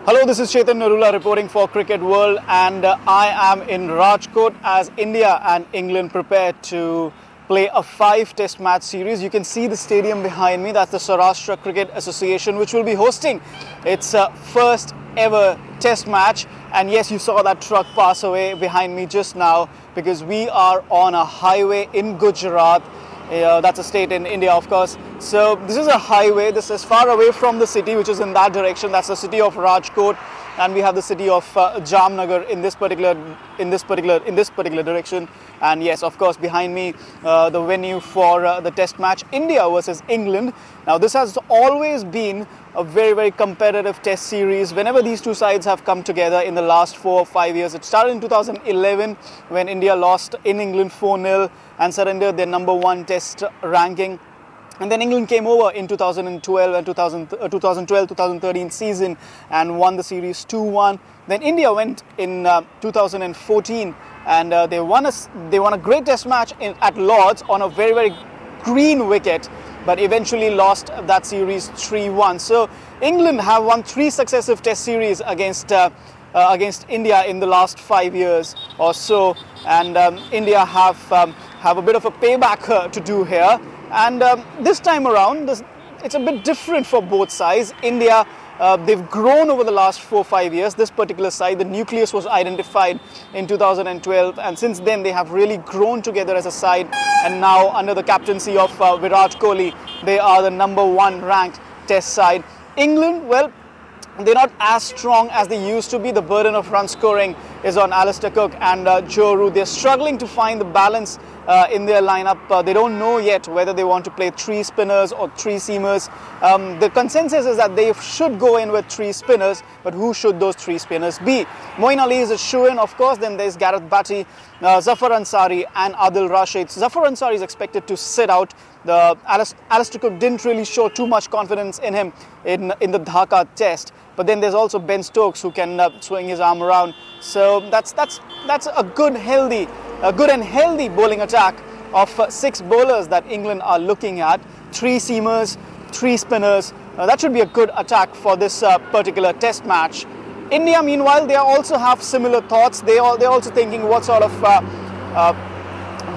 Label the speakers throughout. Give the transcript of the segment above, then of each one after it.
Speaker 1: Hello, this is Chetan Narula reporting for Cricket World, and I am in Rajkot as India and England prepare to play a 5-test match series. You can see the stadium behind me. That's the Saurashtra Cricket Association, which will be hosting its first ever test match. And yes, you saw that truck pass away behind me just now because we are on a highway in Gujarat. That's a state in India, of course. So this is a highway. This is far away from the city, which is in that direction. That's the city of Rajkot, and we have the city of Jamnagar in this particular direction. And yes, of course, behind me, the venue for the Test match, India versus England. Now, this has always been a very competitive Test series. Whenever these two sides have come together in the last 4 or 5 years, it started in 2011 when India lost in England 4-0 and surrendered their #1 Test ranking. And then England came over in 2012 and 2012-2013 season and won the series 2-1. Then India went in 2014 and they won a great Test match at Lord's on a very green wicket, but eventually lost that series 3-1. So England have won 3 successive Test series against India in the last 5 years or so, and India have a bit of a payback to do here. And this time around, it's a bit different for both sides. India, they've grown over the last 4 or 5 years. This particular side, the nucleus was identified in 2012, and since then they have really grown together as a side. And now, under the captaincy of Virat Kohli, they are the #1 ranked Test side. England, well, they're not as strong as they used to be. The burden of run scoring is on Alistair Cook and Joe Root. They're struggling to find the balance in their lineup. They don't know yet whether they want to play 3 spinners or 3 seamers. The consensus is that they should go in with 3 spinners, but who should those 3 spinners be? Moeen Ali is a shoo-in, of course. Then there's Gareth Batty, Zafar Ansari and Adil Rashid. Zafar Ansari is expected to sit out. Alistair Cook didn't really show too much confidence in him in the Dhaka Test. But then there's also Ben Stokes, who can swing his arm around. So that's a good and healthy bowling attack of 6 bowlers that England are looking at. 3 seamers, 3 spinners. That should be a good attack for this particular Test match. India, meanwhile, they also have similar thoughts. They're also thinking what sort of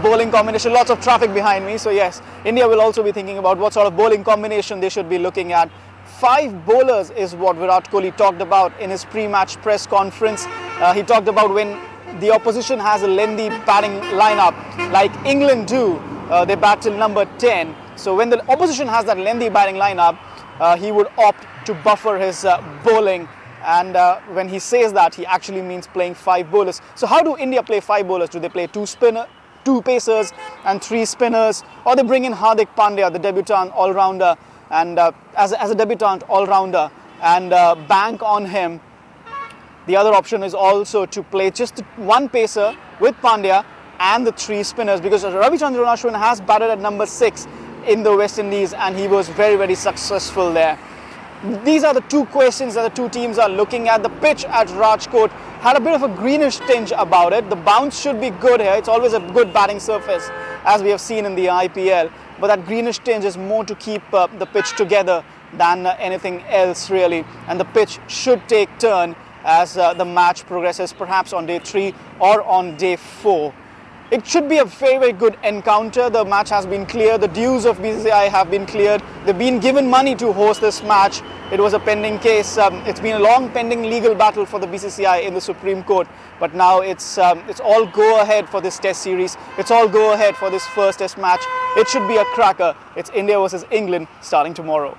Speaker 1: bowling combination. Lots of traffic behind me. So yes, India will also be thinking about what sort of bowling combination they should be looking at. 5 bowlers is what Virat Kohli talked about in his pre-match press conference. He talked about when the opposition has a lengthy batting lineup, like England do. They bat till number 10. So when the opposition has that lengthy batting lineup, he would opt to buffer his bowling. And when he says that, he actually means playing 5 bowlers. So how do India play 5 bowlers? Do they play 2 pacers and 3 spinners, or they bring in Hardik Pandya, the debutant all-rounder, and as a debutant all-rounder, and bank on him? The other option is also to play just 1 pacer with Pandya and the 3 spinners, because Ravichandran Ashwin has batted at number 6 in the West Indies and he was very successful there. These are the 2 questions that the 2 teams are looking at. The pitch at Rajkot had a bit of a greenish tinge about it. The bounce should be good here. It's always a good batting surface, as we have seen in the IPL. But that greenish tinge is more to keep the pitch together than anything else, really. And the pitch should take turn as the match progresses, perhaps on day 3 or on day 4. It should be a very good encounter. The match has been cleared. The dues of BCCI have been cleared. They've been given money to host this match. It was a pending case. It's been a long pending legal battle for the BCCI in the Supreme Court. But now it's all go ahead for this Test series. It's all go ahead for this first Test match. It should be a cracker. It's India versus England starting tomorrow.